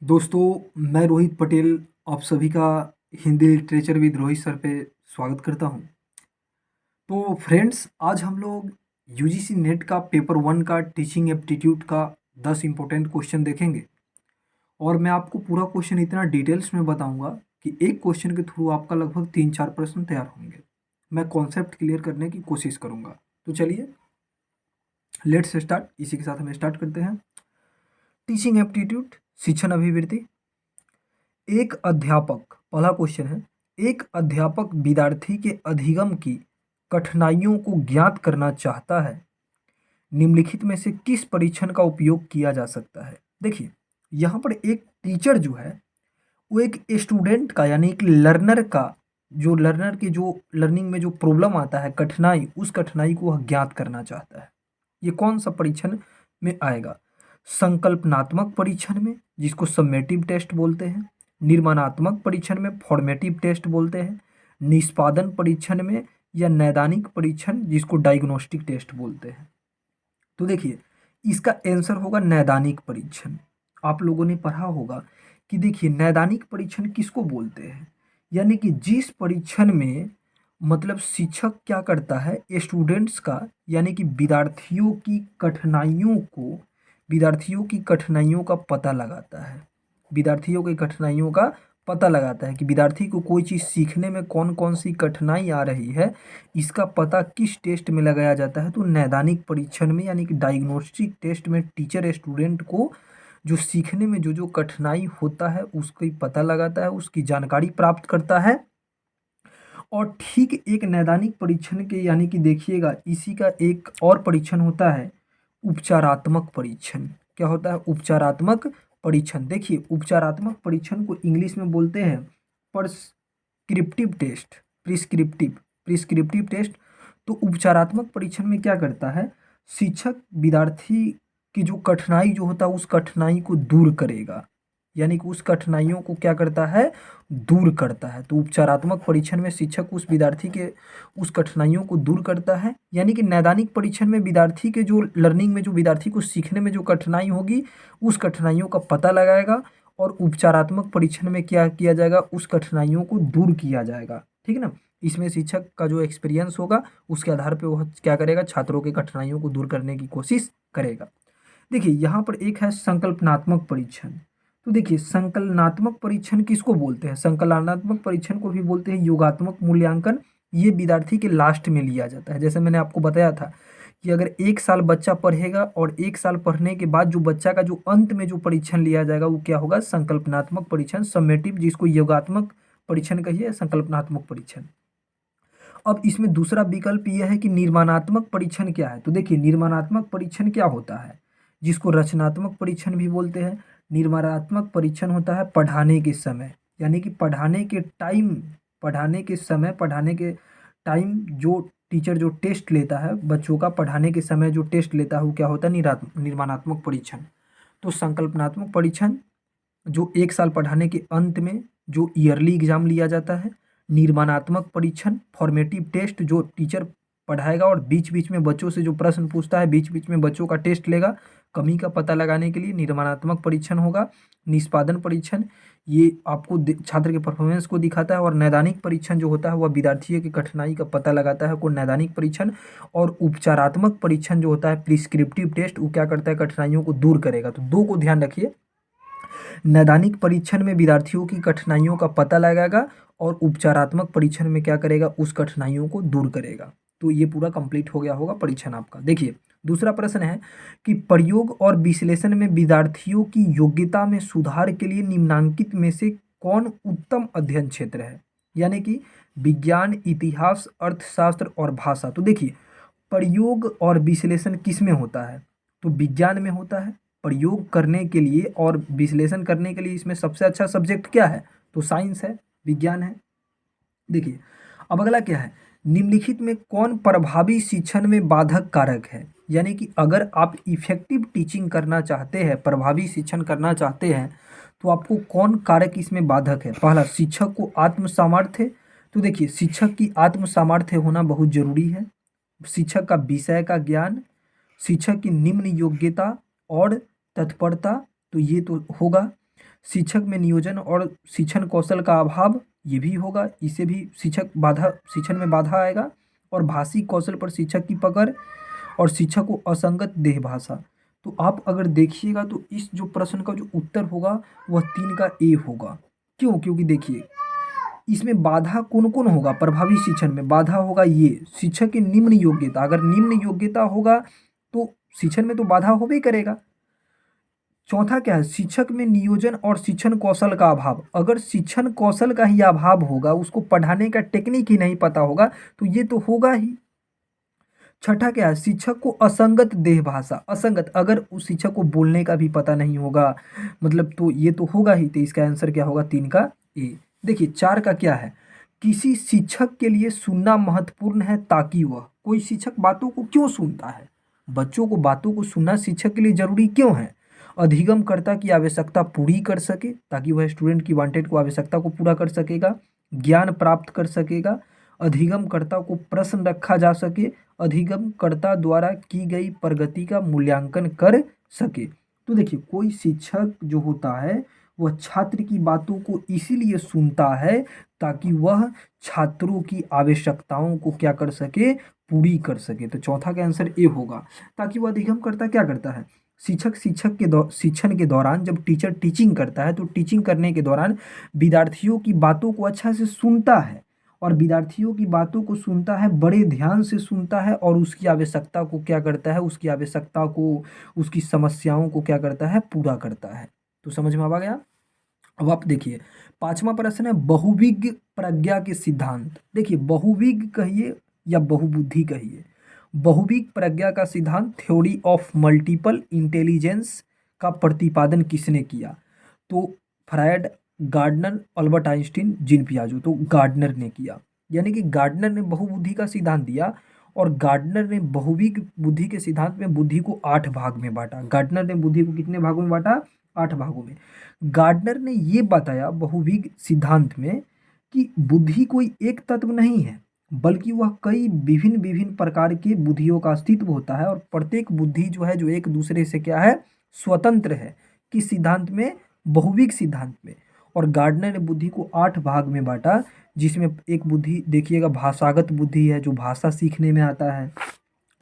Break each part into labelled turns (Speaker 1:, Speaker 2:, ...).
Speaker 1: दोस्तों, मैं रोहित पटेल आप सभी का Hindi literature with Rohit sir पे स्वागत करता हूँ। तो फ्रेंड्स, आज हम लोग यूजीसी नेट का पेपर 1 का टीचिंग एप्टीट्यूड का 10 इम्पोर्टेंट क्वेश्चन देखेंगे। और मैं आपको पूरा क्वेश्चन इतना डिटेल्स में बताऊंगा कि एक क्वेश्चन के थ्रू आपका लगभग 3-4 प्रश्न तैयार होंगे। मैं कॉन्सेप्ट क्लियर करने की कोशिश करूँगा। तो चलिए लेट्स स्टार्ट। इसी के साथ हम स्टार्ट करते हैं। टीचिंग एप्टीट्यूड, शिक्षण अभिवृत्ति। एक अध्यापक, पहला क्वेश्चन है, एक अध्यापक विद्यार्थी के अधिगम की कठिनाइयों को ज्ञात करना चाहता है। निम्नलिखित में से किस परीक्षण का उपयोग किया जा सकता है? देखिए, यहाँ पर एक टीचर जो है वो एक स्टूडेंट का यानी एक लर्नर का जो लर्नर की जो लर्निंग में जो प्रॉब्लम आता है, कठिनाई, उस कठिनाई को वह ज्ञात करना चाहता है। ये कौन सा परीक्षण में आएगा? संकल्पनात्मक परीक्षण में, जिसको समेटिव टेस्ट बोलते हैं। निर्माणात्मक परीक्षण में, फॉर्मेटिव टेस्ट बोलते हैं। निष्पादन परीक्षण में, या नैदानिक परीक्षण, जिसको डायग्नोस्टिक टेस्ट बोलते हैं। तो देखिए, इसका आंसर होगा नैदानिक परीक्षण। आप लोगों ने पढ़ा होगा कि देखिए नैदानिक परीक्षण किसको बोलते हैं, यानी कि जिस परीक्षण में मतलब शिक्षक क्या करता है, स्टूडेंट्स का यानी कि विद्यार्थियों की कठिनाइयों का पता लगाता है। विद्यार्थियों की कठिनाइयों का पता लगाता है कि विद्यार्थी को कोई चीज़ सीखने में कौन कौन सी कठिनाई आ रही है, इसका पता किस टेस्ट में लगाया जाता है? तो नैदानिक परीक्षण में, यानी कि डायग्नोस्टिक टेस्ट में टीचर स्टूडेंट को जो सीखने में जो जो कठिनाई होता है उसका पता लगाता है, उसकी जानकारी प्राप्त करता है। और ठीक एक नैदानिक परीक्षण के यानी कि देखिएगा, इसी का एक और परीक्षण होता है उपचारात्मक परीक्षण। क्या होता है? उपचारात्मक परीक्षण। देखिए, उपचारात्मक परीक्षण को इंग्लिश में बोलते हैं प्रिस्क्रिप्टिव टेस्ट। Prescriptive test. तो उपचारात्मक परीक्षण में क्या करता है, शिक्षक विद्यार्थी की जो कठिनाई जो होता है उस कठिनाई को दूर करेगा, यानी कि उस कठिनाइयों को क्या करता है, दूर करता है। तो उपचारात्मक परीक्षण में शिक्षक उस विद्यार्थी के उस कठिनाइयों को दूर करता है, यानी कि नैदानिक परीक्षण में विद्यार्थी के जो लर्निंग में जो विद्यार्थी को सीखने में जो कठिनाई होगी उस कठिनाइयों का पता लगाएगा। और उपचारात्मक परीक्षण में क्या किया जाएगा, उस कठिनाइयों को दूर किया जाएगा। ठीक है ना? इसमें शिक्षक का जो एक्सपीरियंस होगा उसके आधार पर वह क्या करेगा, छात्रों के कठिनाइयों को दूर करने की कोशिश करेगा। देखिए, यहाँ पर एक है संकल्पनात्मक परीक्षण। तो देखिए, संकलनात्मक परीक्षण किसको बोलते हैं? संकलनात्मक परीक्षण को भी बोलते हैं योगात्मक मूल्यांकन। ये विद्यार्थी के लास्ट में लिया जाता है। जैसे मैंने आपको बताया था कि अगर 1 साल बच्चा पढ़ेगा और 1 साल पढ़ने के बाद जो बच्चा का जो अंत में जो परीक्षण लिया जाएगा वो क्या होगा, संकल्पनात्मक परीक्षण, समेटिव, जिसको योगात्मक परीक्षण कहिए, संकल्पनात्मक परीक्षण। अब इसमें दूसरा विकल्प यह है कि निर्माणात्मक परीक्षण क्या है? तो देखिए, निर्माणात्मक परीक्षण क्या होता है, जिसको रचनात्मक परीक्षण भी बोलते हैं। निर्माणात्मक परीक्षण होता है पढ़ाने के समय, यानी कि पढ़ाने के टाइम जो टीचर जो टेस्ट लेता है बच्चों का, पढ़ाने के समय जो टेस्ट लेता है वो क्या होता है, निर्माणात्मक परीक्षण। तो संकल्पनात्मक परीक्षण जो 1 साल पढ़ाने के अंत में जो ईयरली एग्जाम लिया जाता है। निर्माणात्मक परीक्षण, फॉर्मेटिव टेस्ट, जो टीचर पढ़ाएगा और बीच बीच में बच्चों से जो प्रश्न पूछता है, बीच बीच में बच्चों का टेस्ट लेगा कमी का पता लगाने के लिए, निर्माणात्मक परीक्षण होगा। निष्पादन परीक्षण, ये आपको छात्र के परफॉर्मेंस को दिखाता है। और नैदानिक परीक्षण जो होता है वह विद्यार्थियों की कठिनाई का पता लगाता है, को नैदानिक परीक्षण। और उपचारात्मक परीक्षण जो होता है प्रिस्क्रिप्टिव टेस्ट, वो क्या करता है, कठिनाइयों को दूर करेगा। तो दो को ध्यान रखिए, नैदानिक परीक्षण में विद्यार्थियों की कठिनाइयों का पता लगाएगा और उपचारात्मक परीक्षण में क्या करेगा, उस कठिनाइयों को दूर करेगा। तो ये पूरा कंप्लीट हो गया होगा परीक्षण आपका। देखिए, दूसरा प्रश्न है कि प्रयोग और विश्लेषण में विद्यार्थियों की योग्यता में सुधार के लिए निम्नांकित में से कौन उत्तम अध्ययन क्षेत्र है? यानी कि विज्ञान, इतिहास, अर्थशास्त्र और भाषा। तो देखिए, प्रयोग और विश्लेषण किस में होता है? तो विज्ञान में होता है। प्रयोग करने के लिए और विश्लेषण करने के लिए इसमें सबसे अच्छा सब्जेक्ट क्या है? तो साइंस है, विज्ञान है। देखिए, अब अगला क्या है, निम्नलिखित में कौन प्रभावी शिक्षण में बाधक कारक है? यानी कि अगर आप इफेक्टिव टीचिंग करना चाहते हैं, प्रभावी शिक्षण करना चाहते हैं, तो आपको कौन कारक इसमें बाधक है? पहला, शिक्षक को आत्म सामर्थ्य। तो देखिए, शिक्षक की आत्म सामर्थ्य होना बहुत जरूरी है। शिक्षक का विषय का ज्ञान, शिक्षक की निम्न योग्यता और तत्परता, तो ये तो होगा। शिक्षक में नियोजन और शिक्षण कौशल का अभाव, ये भी होगा, इसे भी शिक्षण में बाधा आएगा। और भाषी कौशल पर शिक्षक की पकड़, और शिक्षक को असंगत देह भाषा। तो आप अगर देखिएगा तो इस जो प्रश्न का जो उत्तर होगा वह 3 का ए होगा। क्यों? क्योंकि देखिए इसमें बाधा कौन कौन होगा? प्रभावी शिक्षण में बाधा होगा ये शिक्षक की निम्न योग्यता। अगर निम्न योग्यता होगा तो शिक्षण में तो बाधा हो भी करेगा। चौथा क्या है? शिक्षक में नियोजन और शिक्षण कौशल का अभाव। अगर शिक्षण कौशल का ही अभाव होगा, उसको पढ़ाने का टेक्निक ही नहीं पता होगा, तो ये तो होगा ही। छठा क्या है? शिक्षक को असंगत देह भाषा। असंगत, अगर उस शिक्षक को बोलने का भी पता नहीं होगा, मतलब तो ये तो होगा ही। तो इसका आंसर क्या होगा? 3 का ए। देखिए 4 का क्या है? किसी शिक्षक के लिए सुनना महत्वपूर्ण है ताकि वह, कोई शिक्षक बातों को क्यों सुनता है? बच्चों को बातों को सुनना शिक्षक के लिए जरूरी क्यों है? अधिगमकर्ता की आवश्यकता पूरी कर सके, ताकि वह स्टूडेंट की वांटेड को आवश्यकता को पूरा कर सकेगा, ज्ञान प्राप्त कर सकेगा, अधिगमकर्ता को प्रश्न रखा जा सके, अधिगमकर्ता द्वारा की गई प्रगति का मूल्यांकन कर सके। तो देखिए कोई शिक्षक जो होता है वह छात्र की बातों को इसीलिए सुनता है ताकि वह छात्रों की आवश्यकताओं को क्या कर सके? पूरी कर सके। तो चौथा का आंसर ए होगा। ताकि वह अधिगमकर्ता क्या करता है? शिक्षण के दौरान जब टीचर टीचिंग करता है तो टीचिंग करने के दौरान विद्यार्थियों की बातों को अच्छा से सुनता है, और विद्यार्थियों की बातों को सुनता है, बड़े ध्यान से सुनता है, और उसकी आवश्यकता को क्या करता है? उसकी आवश्यकता को, उसकी समस्याओं को क्या करता है? पूरा करता है। तो समझ में आ गया? अब आप देखिए 5वां प्रश्न है बहुविज्ञ प्रज्ञा के सिद्धांत। देखिए बहुविज्ञ कहिए या बहुबुद्धि कहिए, बहुविज्ञ प्रज्ञा का सिद्धांत, थ्योरी ऑफ मल्टीपल इंटेलिजेंस का प्रतिपादन किसने किया? तो Freud, Gardner, Albert Einstein, Jean पियाजे। तो गार्डनर ने किया। यानी कि गार्डनर ने बहुबुद्धि का सिद्धांत दिया, और गार्डनर ने बहुविज्ञ बुद्धि के सिद्धांत में बुद्धि को 8 भाग में बांटा। गार्डनर ने बुद्धि को कितने भागों में बांटा? 8 भागों में। गार्डनर ने ये बताया बहुविज्ञ सिद्धांत में कि बुद्धि कोई एक तत्व नहीं है, बल्कि वह कई विभिन्न विभिन्न प्रकार के बुद्धियों का अस्तित्व होता है, और प्रत्येक बुद्धि जो है जो एक दूसरे से क्या है? स्वतंत्र है। किस सिद्धांत में? बहुविज्ञ सिद्धांत में। और गार्डनर ने बुद्धि को 8 भाग में बांटा, जिसमें एक बुद्धि देखिएगा भाषागत बुद्धि है, जो भाषा सीखने में आता है।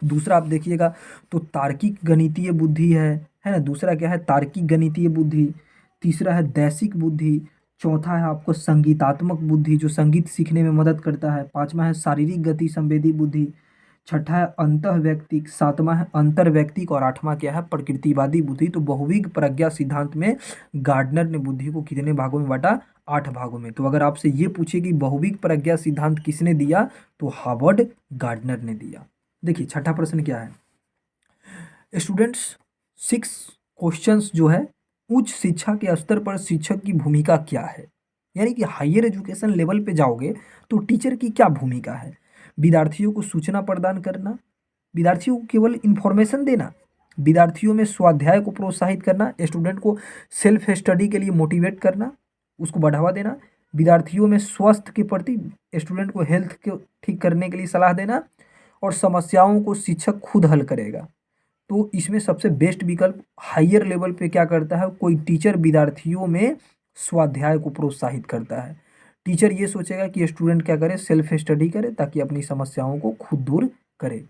Speaker 1: दूसरा आप देखिएगा तो तार्किक गणितीय बुद्धि है ना। दूसरा क्या है? तार्किक गणितीय बुद्धि। तीसरा है दैसिक बुद्धि। चौथा है आपको संगीतात्मक बुद्धि, जो संगीत सीखने में मदद करता है। 5वां है शारीरिक गति संवेदी बुद्धि। छठा है अंतःवैयक्तिक। 7वां है अंतर्वैयक्तिक। और 8वां क्या है? प्रकृतिवादी बुद्धि। तो बहुविज्ञ प्रज्ञा सिद्धांत में गार्डनर ने बुद्धि को कितने भागों में बांटा? 8 भागों में। तो अगर आपसे ये पूछे कि बहुविज्ञ प्रज्ञा सिद्धांत किसने दिया, तो हार्वर्ड गार्डनर ने दिया। देखिए छठा प्रश्न क्या है? स्टूडेंट्स 6 क्वेश्चंस जो है, उच्च शिक्षा के स्तर पर शिक्षक की भूमिका क्या है? यानी कि हायर एजुकेशन लेवल पे जाओगे तो टीचर की क्या भूमिका है? विद्यार्थियों को सूचना प्रदान करना, विद्यार्थियों को केवल इंफॉर्मेशन देना, विद्यार्थियों में स्वाध्याय को प्रोत्साहित करना, स्टूडेंट को सेल्फ स्टडी के लिए मोटिवेट करना, उसको बढ़ावा देना, विद्यार्थियों में स्वास्थ्य के प्रति, स्टूडेंट को हेल्थ को ठीक करने के लिए सलाह देना, और समस्याओं को शिक्षक खुद हल करेगा। तो इसमें सबसे बेस्ट विकल्प हायर लेवल पे क्या करता है? कोई टीचर विद्यार्थियों में स्वाध्याय को प्रोत्साहित करता है। टीचर ये सोचेगा कि स्टूडेंट क्या करे? सेल्फ स्टडी करे, ताकि अपनी समस्याओं को खुद दूर करे।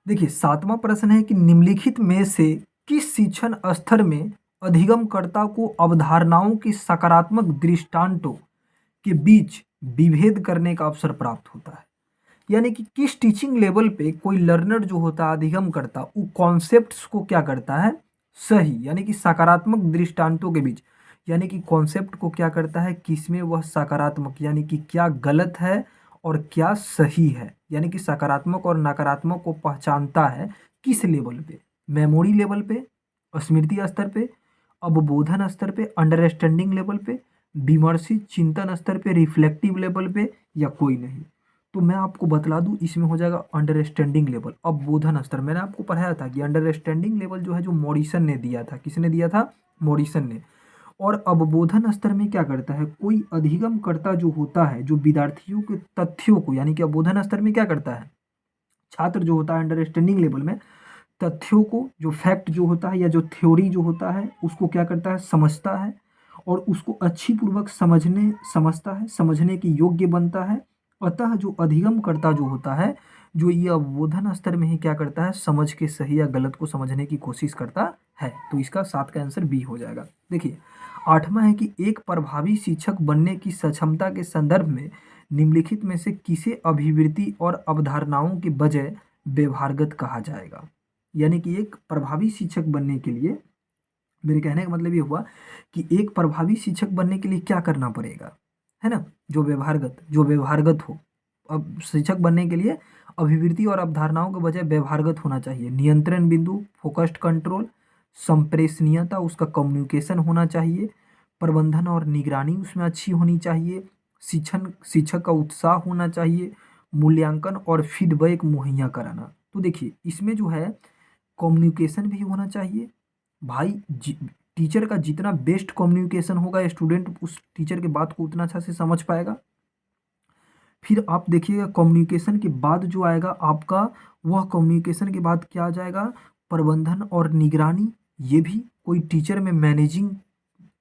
Speaker 1: देखिए 7वां प्रश्न है कि निम्नलिखित में से किस शिक्षण स्तर में अधिगमकर्ता को अवधारणाओं की सकारात्मक दृष्टांतों के बीच विभेद करने का अवसर प्राप्त होता है? यानी कि किस टीचिंग लेवल पे कोई लर्नर जो होता है, अधिगम करता, वो कॉन्सेप्ट्स को क्या करता है? सही, यानी कि सकारात्मक दृष्टांतों के बीच, यानी कि कॉन्सेप्ट को क्या करता है? किसमें वह सकारात्मक, यानी कि क्या गलत है और क्या सही है, यानी कि सकारात्मक और नकारात्मक को पहचानता है। किस लेवल पे? मेमोरी लेवल पे, स्मृति स्तर पे, अवबोधन स्तर पे, अंडरस्टैंडिंग लेवल पे, विमर्शित चिंतन स्तर पे, रिफ्लेक्टिव लेवल पे, या कोई नहीं? तो मैं आपको बतला दूं, इसमें हो जाएगा अंडरस्टैंडिंग लेवल। अवबोधन स्तर मैंने आपको पढ़ाया था कि अंडरस्टैंडिंग लेवल जो है, जो मॉरिसन ने दिया था। किसने दिया था? मॉरिसन ने। और अवबोधन स्तर में क्या करता है? कोई अधिगमकर्ता जो होता है, जो विद्यार्थियों के तथ्यों को, यानी कि अवबोधन स्तर में क्या करता है? छात्र जो होता है अंडरस्टैंडिंग लेवल में तथ्यों को, जो फैक्ट जो होता है या जो थ्योरी जो होता है उसको क्या करता है, समझता है और उसको अच्छी पूर्वक समझता है, समझने की योग्य बनता है। अतः जो अधिगम करता जो होता है, जो ये अवबोधन स्तर में ही क्या करता है, समझ के सही या गलत को समझने की कोशिश करता है। तो इसका 7 का आंसर बी हो जाएगा। देखिए 8वां है कि एक प्रभावी शिक्षक बनने की सक्षमता के संदर्भ में निम्नलिखित में से किसे अभिवृत्ति और अवधारणाओं के बजाय व्यवहारगत कहा जाएगा। यानी कि एक प्रभावी शिक्षक बनने के लिए, मेरे कहने का मतलब ये हुआ कि एक प्रभावी शिक्षक बनने के लिए क्या करना पड़ेगा, है ना, जो व्यवहारगत हो। अब शिक्षक बनने के लिए अभिवृत्ति और अवधारणाओं के बजाय व्यवहारगत होना चाहिए। नियंत्रण बिंदु, फोकस्ड कंट्रोल, संप्रेषणीयता, उसका कम्युनिकेशन होना चाहिए, प्रबंधन और निगरानी उसमें अच्छी होनी चाहिए, शिक्षक का उत्साह होना चाहिए, मूल्यांकन और फीडबैक मुहैया कराना। तो देखिए इसमें जो है कम्युनिकेशन भी होना चाहिए भाई। टीचर का जितना बेस्ट कम्युनिकेशन होगा, स्टूडेंट उस टीचर के बात को उतना अच्छा से समझ पाएगा। फिर आप देखिएगा कम्युनिकेशन के बाद जो आएगा आपका, वह कम्युनिकेशन के बाद क्या आ जाएगा, प्रबंधन और निगरानी। ये भी कोई टीचर में मैनेजिंग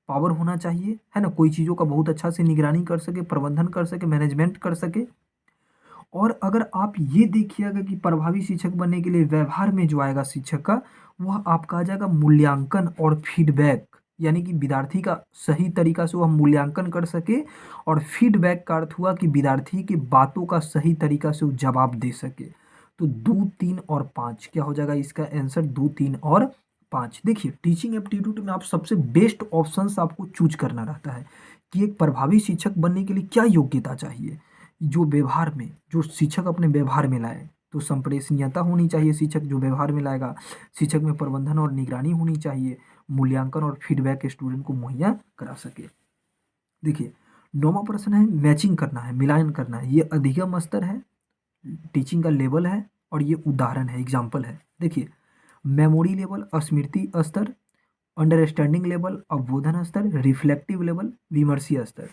Speaker 1: पावर होना चाहिए, है ना, कोई चीज़ों का बहुत अच्छा से निगरानी कर सके, प्रबंधन कर सके, मैनेजमेंट कर सके। और अगर आप ये देखिएगा कि प्रभावी शिक्षक बनने के लिए व्यवहार में जो आएगा शिक्षक का, वह आपका आ जाएगा मूल्यांकन और फीडबैक। यानी कि विद्यार्थी का सही तरीका से वह मूल्यांकन कर सके, और फीडबैक का अर्थ हुआ कि विद्यार्थी की बातों का सही तरीका से वो जवाब दे सके। तो 2, 3 और 5 क्या हो जाएगा इसका आंसर, 2, 3 और 5। देखिए टीचिंग एप्टीट्यूड में आप सबसे बेस्ट ऑप्शंस आपको चूज करना रहता है कि एक प्रभावी शिक्षक बनने के लिए क्या योग्यता चाहिए, जो व्यवहार में, जो शिक्षक अपने व्यवहार में लाए। तो संप्रेषणीयता होनी चाहिए शिक्षक जो व्यवहार में लाएगा, शिक्षक में प्रबंधन और निगरानी होनी चाहिए, मूल्यांकन और फीडबैक स्टूडेंट को मुहैया करा सके। देखिए 9वां प्रश्न है मैचिंग करना है, मिलान करना है। ये अधिगम स्तर है, टीचिंग का लेवल है, और ये उदाहरण है, एग्जाम्पल है। देखिए मेमोरी लेवल, स्मृति स्तर, अंडरस्टैंडिंग लेवल, अवबोधन स्तर, रिफ्लेक्टिव लेवल, विमर्शीय स्तर।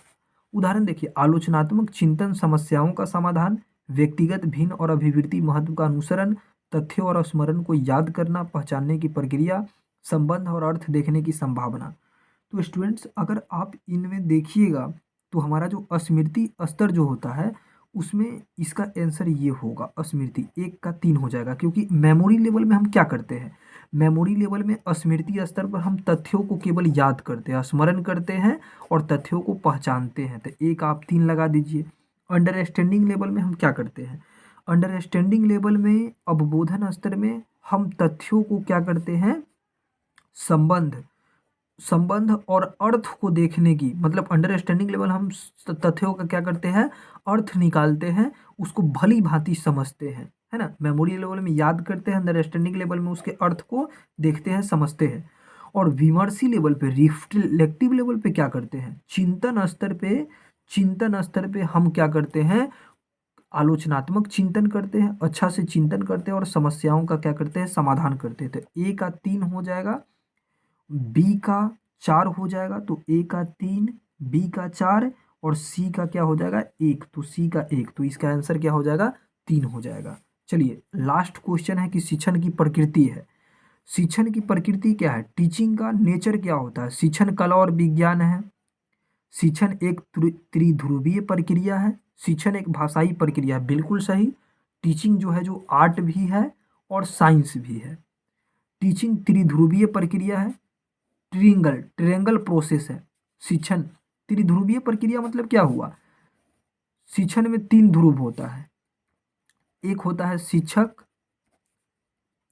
Speaker 1: उदाहरण देखिए आलोचनात्मक चिंतन, समस्याओं का समाधान, व्यक्तिगत भिन्न और अभिवृत्ति महत्व का अनुसरण, तथ्यों और स्मरण को याद करना, पहचानने की प्रक्रिया, संबंध और अर्थ देखने की संभावना। तो स्टूडेंट्स अगर आप इनमें देखिएगा तो हमारा जो स्मृति स्तर जो होता है उसमें इसका आंसर ये होगा, स्मृति 1 का 3 हो जाएगा। क्योंकि मेमोरी लेवल में हम क्या करते हैं, मेमोरी लेवल में स्मृति स्तर पर हम तथ्यों को केवल याद करते हैं, स्मरण करते हैं और तथ्यों को पहचानते हैं। तो 1 आप 3 लगा दीजिए। अंडरस्टैंडिंग लेवल में हम क्या करते हैं, अंडरस्टैंडिंग लेवल में अवबोधन स्तर में हम तथ्यों को क्या करते हैं, संबंध और अर्थ को देखने की, मतलब अंडरस्टैंडिंग लेवल हम तथ्यों का क्या करते हैं, अर्थ निकालते हैं, उसको भली भांति समझते हैं, है ना। मेमोरी लेवल में याद करते हैं, अंडरस्टैंडिंग लेवल में उसके अर्थ को देखते हैं, समझते हैं। और विमर्शी लेवल पे, रिफ्लेक्टिव लेवल पे क्या करते हैं, चिंतन स्तर पे हम क्या करते हैं, आलोचनात्मक चिंतन करते हैं, अच्छा से चिंतन करते हैं और समस्याओं का क्या करते हैं, समाधान करते हैं। तो ए का 3 हो जाएगा, बी का 4 हो जाएगा, तो ए का 3, बी का 4 और सी का क्या हो जाएगा 1, तो सी का 1। तो इसका आंसर क्या हो जाएगा, 3 हो जाएगा। चलिए लास्ट क्वेश्चन है कि शिक्षण की प्रकृति है। शिक्षण की प्रकृति क्या है, टीचिंग का नेचर क्या होता है। शिक्षण कला और विज्ञान है, शिक्षण एक त्रिध्रुवीय प्रक्रिया है, शिक्षण एक भाषाई प्रक्रिया है, बिल्कुल सही। टीचिंग जो है जो आर्ट भी है और साइंस भी है। टीचिंग त्रिध्रुवीय प्रक्रिया है, ट्रिएंगल प्रोसेस है। शिक्षण त्रिध्रुवीय प्रक्रिया मतलब क्या हुआ, शिक्षण में 3 ध्रुव होता है, एक होता है शिक्षक,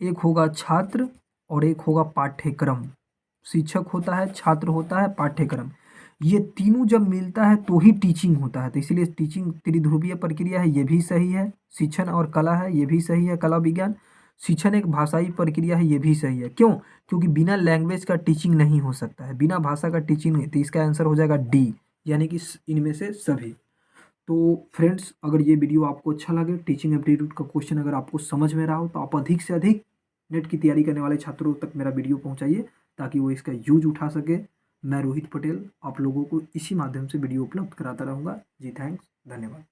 Speaker 1: एक होगा छात्र और एक होगा पाठ्यक्रम। शिक्षक होता है, छात्र होता है, पाठ्यक्रम, ये तीनों जब मिलता है तो ही टीचिंग होता है। तो इसीलिए टीचिंग त्रिध्रुवीय प्रक्रिया है, ये भी सही है। शिक्षण और कला है, ये भी सही है, कला विज्ञान। शिक्षण एक भाषाई प्रक्रिया है, ये भी सही है। क्यों, क्योंकि बिना लैंग्वेज का टीचिंग नहीं हो सकता है, बिना भाषा का टीचिंग नहीं। तो इसका आंसर हो जाएगा डी, यानी कि इनमें से सभी। तो फ्रेंड्स अगर ये वीडियो आपको अच्छा लगे, टीचिंग एप्टीट्यूड का क्वेश्चन अगर आपको समझ में रहा हो, तो आप अधिक से अधिक नेट की तैयारी करने वाले छात्रों तक मेरा वीडियो पहुंचाइए ताकि वो इसका यूज उठा सके। मैं रोहित पटेल आप लोगों को इसी माध्यम से वीडियो उपलब्ध कराता रहूँगा। जी थैंक्स, धन्यवाद।